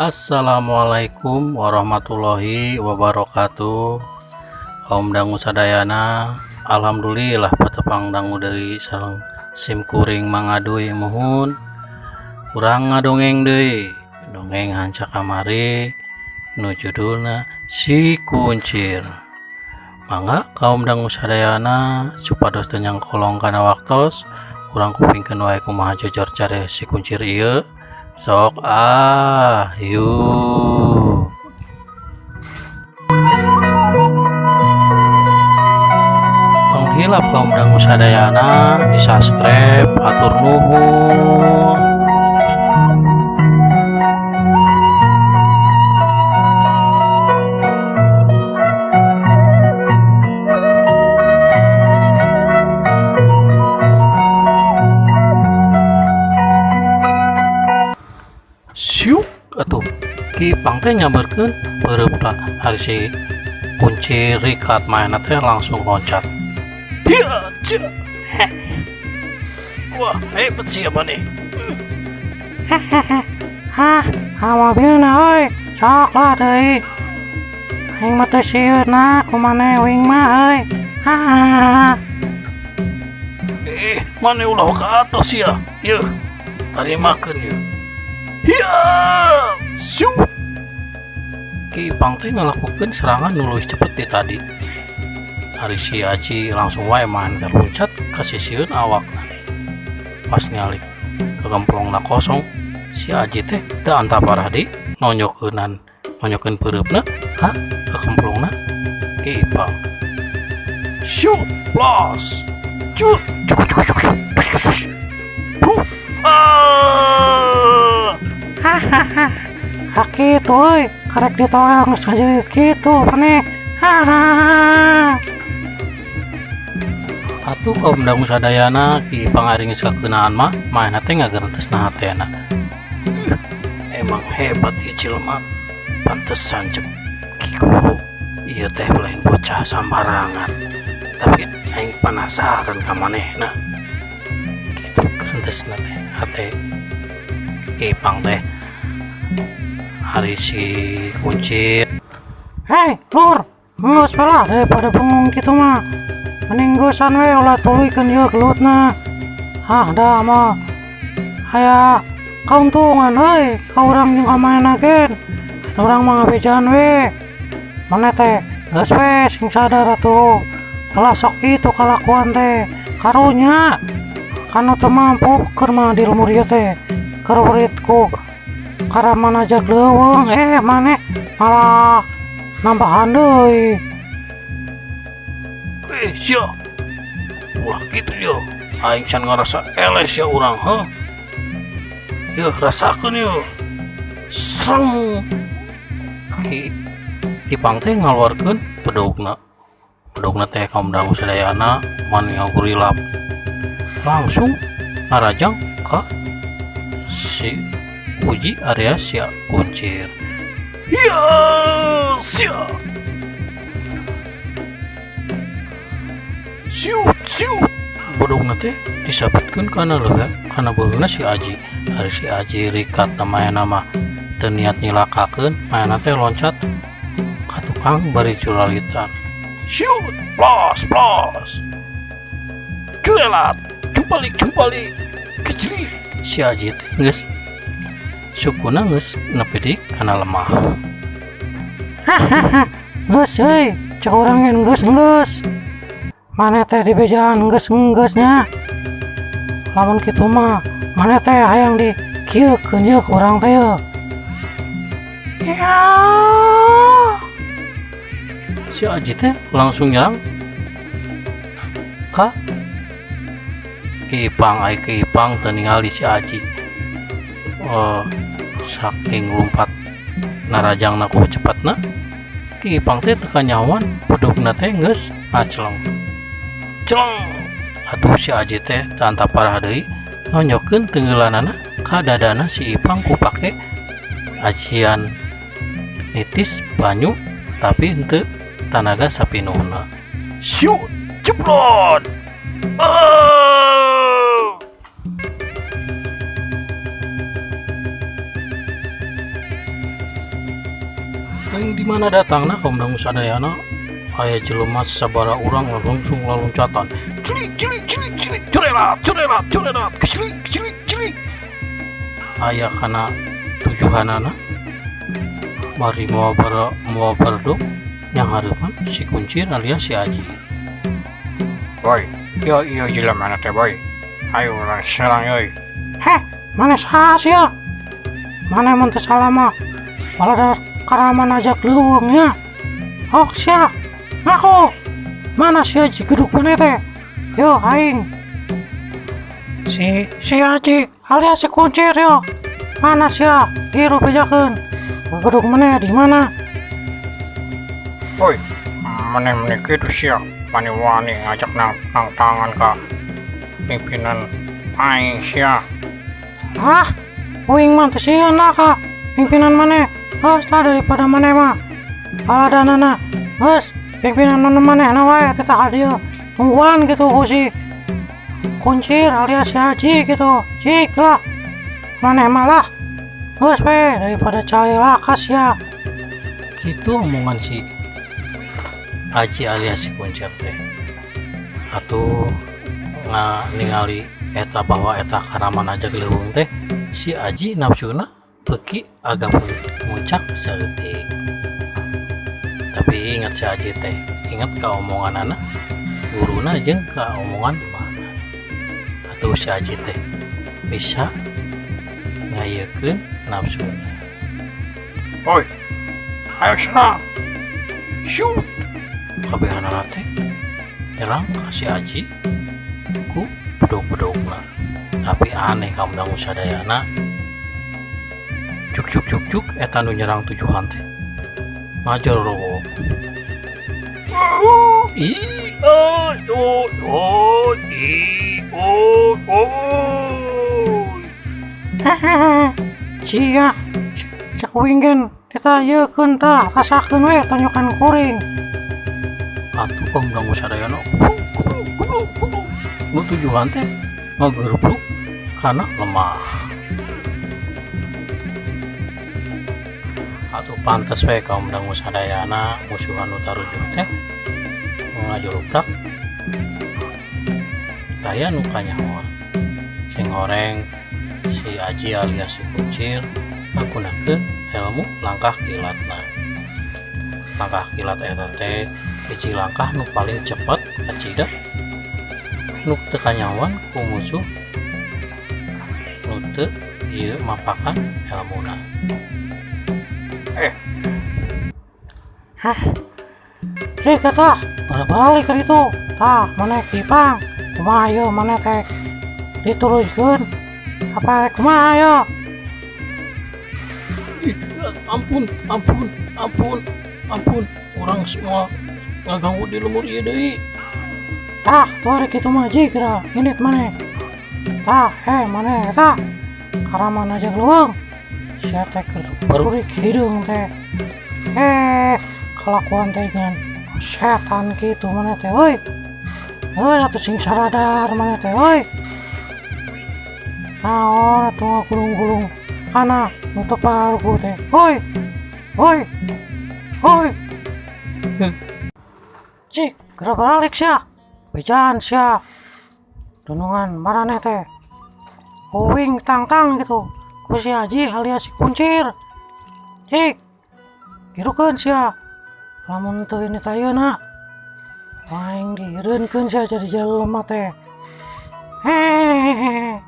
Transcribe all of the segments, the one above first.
Assalamualaikum warahmatullahi wabarakatuh. Kaum dangu sadayana, alhamdulillah patepang dangu deui sareng sim kuring mangaduy muhun. Urang ngadongeng deui, dongeng hanca kamari nu judulna Si Kuncir. Mangga kaum dangu sadayana supados teu nyangkolong kana waktos, urang kupingkeun wae kumaha jojor care si kuncir ieu. Sok yuk tong hilap kaum dangu sadayana di subscribe atur nuhun. Syuk atuh ki pang teh nyamberkeun beureup hari si kuncir rikat mainna teh langsung loncat. Hiya cia. Wah, hebat siapa nih? Hah, mobilna euy, sok lah deui. Aing mah teu sieunna kumaneh wing mah euy. Hahaha. Mane ulah ka atos ya. Yeuh, tarimakeun yeuh. Hiya, syuk. Ki Ipang teh ngalakukeun serangan nu leuwih cepet di tadi. Hari si Aji langsung wae main terluncat ka sisieun awakna. Pas nyalik kegemplongna kosong, si Aji teh teu antaparah di nonyokeun peureupna ka kegemplongna Ki Ipang. Syuk, los. Cut, cuk. Hahaha. Hakitu euy, karek ditoel geus ngajerit kitu paneh. Hahaha. Atuh kaum dangu sadayana Ki Ipang ari geus kakeunaan mah maenna teh ngageurentesna hatena. Emang hebat ieu jelema. Pantesan cep Ki Guru ieu teh lain bocah sambarangan. Tapi aing penasaran ka manehna. Kitu geurentesna teh hate Ki Ipang teh. Hari si kuncir. Hei, Lur, geus balah daripada bengong kitu mah. Mending geusan we ulah tuluykeun ieu gelutna. Da mah aya kauntungan euy ka urang jeung ka manehna gen. Urang mah ngabejaan we. Maneh teh geus we sing sadar atuh. Ulah sok kitu kalakuan teh. Karunya kana teu mampu keur mah di lemur ieu teh. Keur uritku karaman aja leuweung maneh malah nambahan deui. Sia. Ulah kitu yo. Aing can ngarasa eles ya urang, heuh. Yeuh rasakeun yeuh. Sreng. Ki Ipang teh ngaluarkeun pedogna. Pedogna teh kaum dangu sadayana mani ngagurilap. Langsung narajang ka si Uji area si kuncir. Ya, sia. Siu. Bodogna teh disabetkeun kana leuga kana beungeuna si Aji. Hari si Aji rikat maenna mah teu niat nyilakakeun, maenna teh loncat ka tukang bari culalitan. Siu, plos. Cuelat, cumpalik. Kecil. Si Aji teh geus sukuna geus nepi di kana lemah. Hahaha. Geus euy, cek urang gen geus. Maneh teh dibejaan geus-geusnya. Lamun kitu mah maneh teh hayang dikieukeun yeuh ku urang teh yeuh. Ya. Si Aji teh langsung nyerang ka Ki Ipang. Ki Ipang teu ningali si Aji. Saking lompat narajangna ku cepatna, Ki Ipang teh teu kanyawan pedogna teh geus acleng. Atuh si Aji teh teu antaparah deui nonyokeun tenggelanana ka dadana si Ipang ku pake ajian nitis banyu tapi henteu tanaga sapinuhna. Syuk, jeblot. Di mana datangna kaum dangu sadayana aya jelema sabara urang langsung laluncatan. Cilik curelat cilik. Aya kana tujuhanana mari mau bardok yang harapan si Kuncir alias si Aji. Boy, yo jelema na teh boy. Ayo urang serang euy. Heh, mana sahasia? Mana mun teu salama? Malah karaman ajak leuweungnya. Hok sia, ngaku. Mana si Aji geduk mana teh? Yo aing. Si Aji alias si Kuncir yo. Mana sia? Hirup bejakeun. Geduk mana di mana? Boy, meneh kitu sia. Mani wani ngajak nang tangan ka pimpinan aing sia. Hah? Uing mah teu sieun lah ka pimpinan maneh. Geus lah daripada maneh mah baladanana. Geus pimpinan manehna wae teh tah dieu. Tungguan gitu ku si Kuncir alias si Haji gitu. Cik lah. Maneh mah lah. Geus we daripada cai lakas ya. Gitu omongan si Aji alias si Kuncir teh. Atuh ningali eta bahwa eta karaman aja geleuweung teh si Aji nafsuna beki agak muncak saeutik. Tapi ingat si Aji teh, ingat ka omongan anak guruna jeung ka omongan mana. Atuh si Aji teh bisa ngayekeun nafsuna. Boy, ayo serang. Shoot. Kabehanana teh nyerang ka si Aji ku bedog-bedogna. Tapi aneh kamu dangu sadayana cuk eta nu nyerang tujuan teh major rogo. Cia cek winggen eta yeukun tah rasakeun we tonjokan kuring. Atuh kamu dangu sadayana kubluk nu tujuan teh ngageurbluk kana lemah. Atuh pantes we kaum dangu sadayana musuhan nu tarujuk teh ngajuruprak daya nu kanyahoan sing goreng si Aji alias si Kuncir ngagunakeun ilmu langkah kilatna. Langkah kilat eta teh hiji langkah nu paling cepet kacida nu teu kanyahoan ku musuh nu teu ieu mapakan ilmuna. Hah? Rek tah balik ka ditu. Tah maneh kipang. Kumaha ieu maneh teh diturunkeun. Apa rek kumaha ieu? Ampun, orang semua ngaganggu di lemur ieu deui. Tah tuh rek kitu mah jigra indit maneh. Tah maneh tah karaman aja leuweung. Sia teh keur barurik hidung teh. Kelakuan teh ngan setan gitu maneh teh euy. Atuh sing saradar maneh teh euy. Naon atuh gulung-gulung kana nu teu paruku teh. Hoi. Cik, gerak balik sia. Bejaan sia. Dunungan maraneh teh. Uing tang gitu. Ku si Haji alias si Kuncir. Cik. Hirukeun sia. Lamun teu ini tayeuna aing direunkeun sia jadi jelema teh. Hehehe.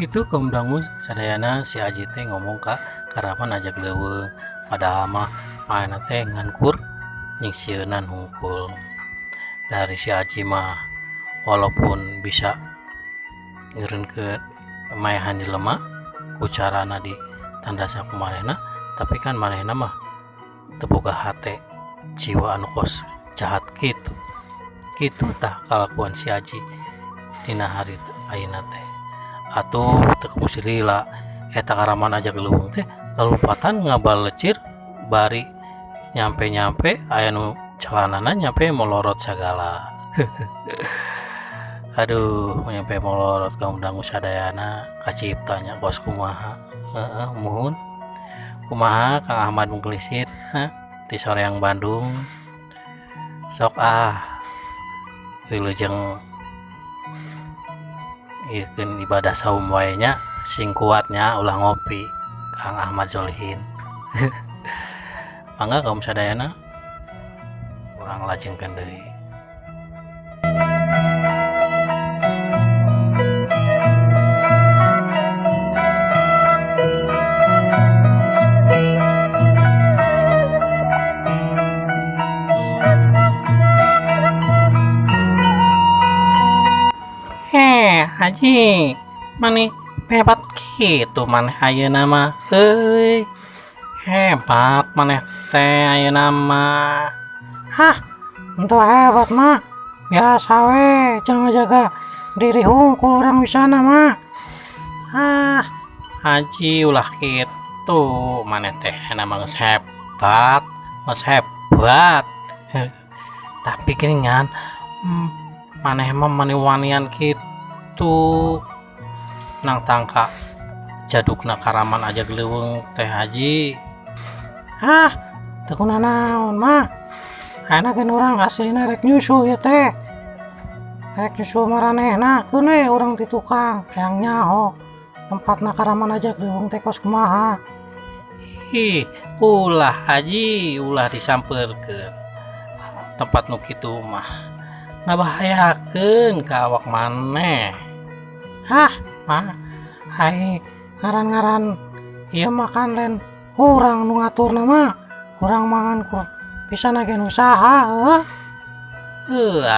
Gitu kaum dangu sadayana si Aji teh ngomong ka karaman ajak leuweung padahal mah maena teh ngankur nyingsieunan hungkul. Dari si Aji mah walaupun bisa ngeureunkeun maehan jelema ku carana di tandasa ku manehna, tapi kan manehna mah teu boga hate jiwa anu kos jahat gitu tah kalakuan si Aji dina hari ayeuna teh. Atuh teu kusi lila eta karaman ajak leuweung teh lalu patan ngabalecir bari nyampe aya nu calanana nyampe molorot sagala. Aduh nyampe molorot kaum dangu sadayana kaciptanya kos kumaha. Muhun kumaha Kang Ahmad Muklisin. di Soreang Bandung. Sok wilujeng ikeun ibadah saum wae nya sing kuatnya ulah ngopi Kang Ahmad Solihin. Mangga kaum sadayana urang lajengkeun deui. Haji, maneh hebat gitu maneh ayeuna mah. Hebat maneh teh ayeuna mah. Hah, ento hebat mah. Biasa we, jangan jaga diri hungkul orang wisana mah. Haji ulah gitu maneh teh nama geus hebat, Tapi geuningan maneh mah maniwanian kitu nang tangka jadukna karaman aja geleuweung teh Haji. Teu naon mah. Ayeuna kan urang aslina rek nyusu ya teh. Rek nyusu maranehna keun we urang ti tukang yang nyaho. Tempatna karaman aja geleuweung teh kos kumaha. Ulah Haji, ulah disampeurkeun. Tempat nu kitu mah ngabahayakeun ka awak maneh. Mah, hai ngaran-ngaran ieu makan lain urang nu ngaturna mah. Urang mangan ku pisan agen usaha.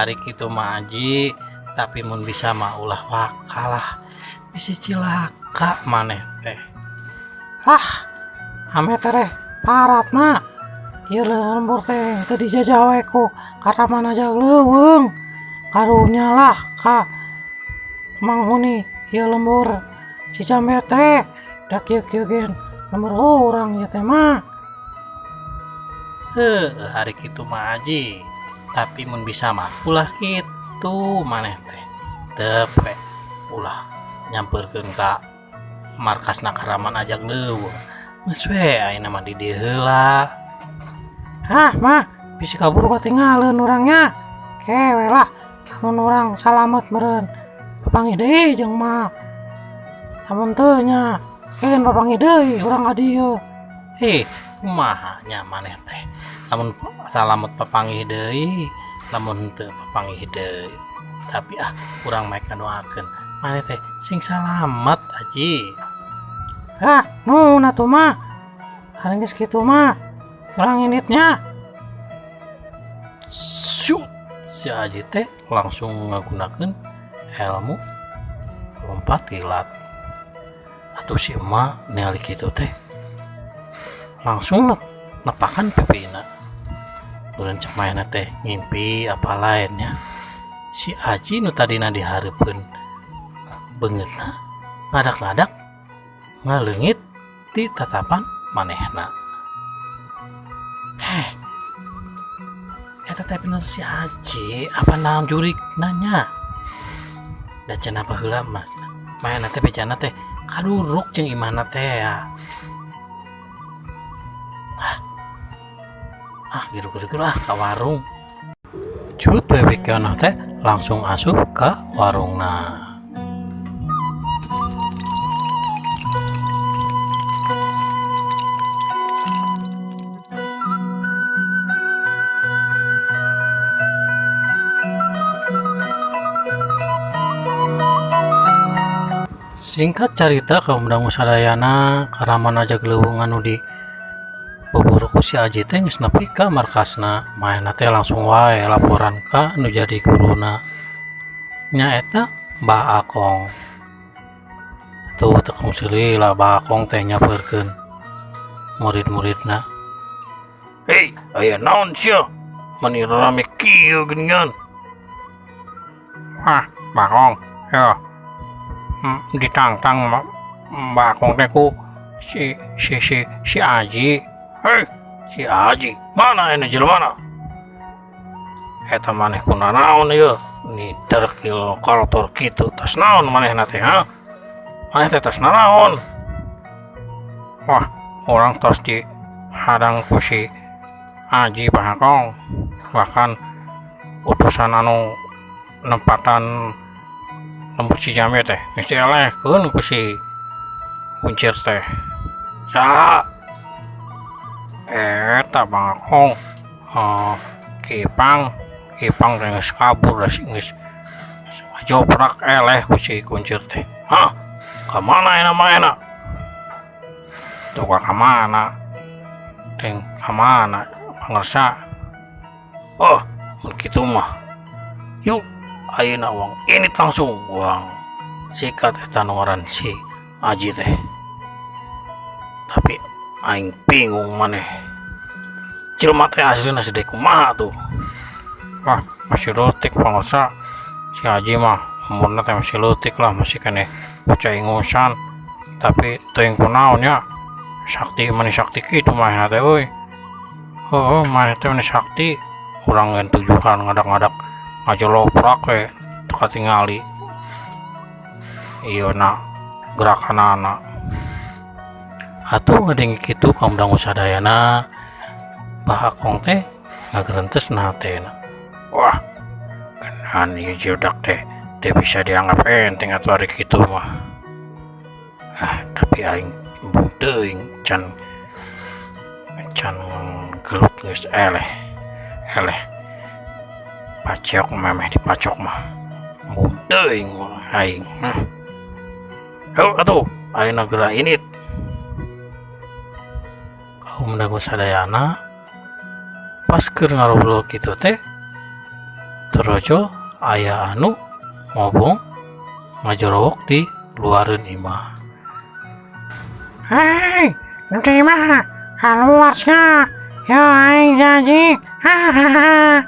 Ari kitu mah Haji, tapi mun bisa mah ulah wakalah. Bisa cilaka maneh teh. Ame teh parat mah. Ieu lembur teh teu dijajah we ku karaman aja leuweung. Karunya lah ka manghuni ieu lembur Cijambe teh. Da kieu-kieu gen lembur urang ieu teh mah. Hari kitu mah Haji, tapi mun bisa mah ulah kitu maneh teh. Teu we ulah nyampeurkeun ka markasna karaman ajak leuweung. Geus we ayeuna mah di dieu heula. Mah, bisi kabur katinggalin orangnya. Kewe lah, namun orang salamet meren. Papanggih deui jeung mah. Namun teu nya, keun papanggih deui urang ka dieu. Kumaha nya maneh teh? Lamun salamet papanggih deui, lamun teu papanggih deui. Tapi urang make ngadoakeun maneh teh sing salamet Haji. Nun atuh mah. Hari geus kitu mah. Urang initnya. Si Haji teh langsung ngagunakeun ilmu lompat kilat. Atuh si emak ningali kitu teh langsung nepakan pipina. Urang cek maena teh ngimpi apa lainnya. Si Haji nu tadina dihareupeun beungeutna ngadak-ngadak ngaleungit di tatapan manehna. Eta teh bener si Haji apa naon jurik nanya. Da cenah baheula mah maena teh bejana teh kaduruk jeung imahna teh ya. Giru-giru ka warung. Cut bebekna teh langsung asup ka warungna. Singkat cerita kaum dangu sadayana karaman aja geleuweung anu di bobor ku si Haji teh geus nepi ka markasna. Maena teh langsung wae laporan ka nu jadi guruna. Nya eta Mbah Akong. Tuh tekung seuli lah Mbah Akong teh nyapeurkeun murid-muridna. Aya naon sia? Mani rame kieu geuningan. Mbah Akong, yo. Ditantang Mbah Akong teh ku si Haji. Si Haji, mana ini jelema? Eta maneh kunaon ieu? Ni terkil kalotor kitu. Tos naon manehna teh, Maneh teh tos naon? Wah, orang tos di hadang ku si Aji Bahakong bahkan utusan anu nempatan lembur si jame teh mesti elehkeun ku si kuncir teh ya eta Bahakong Kipang teh geus kabur da geus ngajoprak eleh ku si kuncir teh. Hah, ka mana enak mah enak tuh ka mana teng ka mana pangersa. Oh begitu mah yuk ayeuna wang ini langsung wang sikat eta nu ngaran si Aji teh. Tapi aing bingung maneh jelema teh aslina sedih kumaha tuh. Wah masih leutik pangersa si Aji mah umurna teh masih leutik lah, masih kene bocah ingusan tapi teuing kunaon nya sakti mani sakti kitu mah teh euy. Heuh mah teh mani sakti urang ngan tujuan ngadak-ngadak ngajoloprak we teu katingali ieu na gerakanana. Atuh ngadenge kitu kaum dangu sadayana Bahakong teh ngagerentes natena. Wah genan ieu judak teh teu bisa dianggap enteng atuh ari kitu mah. Tapi aing embung teuing can Gelut geus eleh pacok memeh dipacok mah embung teuing aing. Heuh atuh ayeuna geura init. Kaum dangu sadayana pas keur ngarobrol kitu teh torojo aya anu ngobong ngajorowok di luareun imah. Hei, nanti mah keluar sia. Yo aing janji. Hahaha.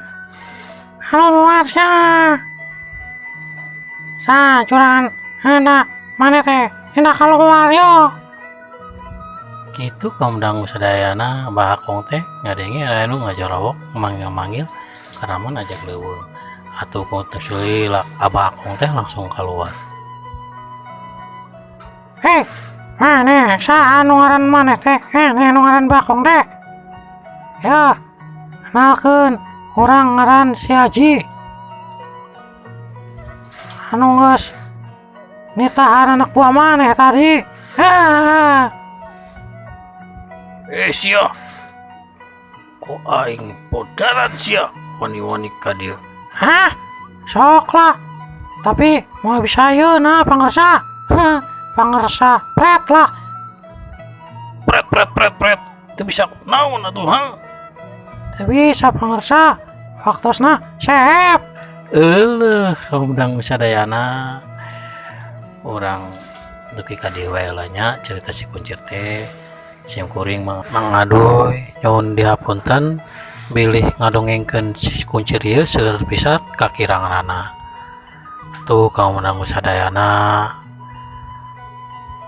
Keluar sia. Sa curangan hendak mana teh? Hendak keluar yo. Gitu kaum dangu sadayana Bahakong teh ngadenge anu ngajorowok manggil-manggil karaman ajak leuweung. Atuh ku teu lak Bahakong teh langsung keluar. Hei, mana sa anu ngaran maneh teh? Anu ngaran Bahakong teh. Ya, kenalkeun urang ngaran si Aji. Anu geus nitahan anak buah maneh tadi. Sia kok aing podaran sia wani-wani ka dieu. Hah? Sok lah. Tapi mau bisa yeuna nah pangersa. Pangersa pret lah. Pret teu bisa naon atuh ha. Teu bisa pangersa. Waktosna sep. Eueuh kaum dangu sadayana urang duki ka dieu wae lah nya cerita si kuncir teh. Sim kuring mangadoy nyuhun dihapunten bilih ngadongengkeun si kuncir ieu seueur pisan ka kiranganana. Tuh kaum dangu sadayana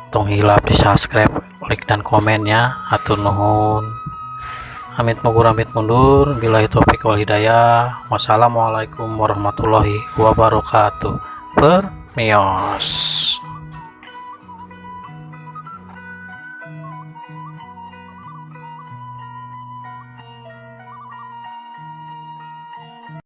tong hilap di subscribe, like dan komennya. Atur nuhun. Amit mugur amit mundur. Billahi taufik wal hidayah. Wassalamualaikum warahmatullahi wabarakatuh. Permios.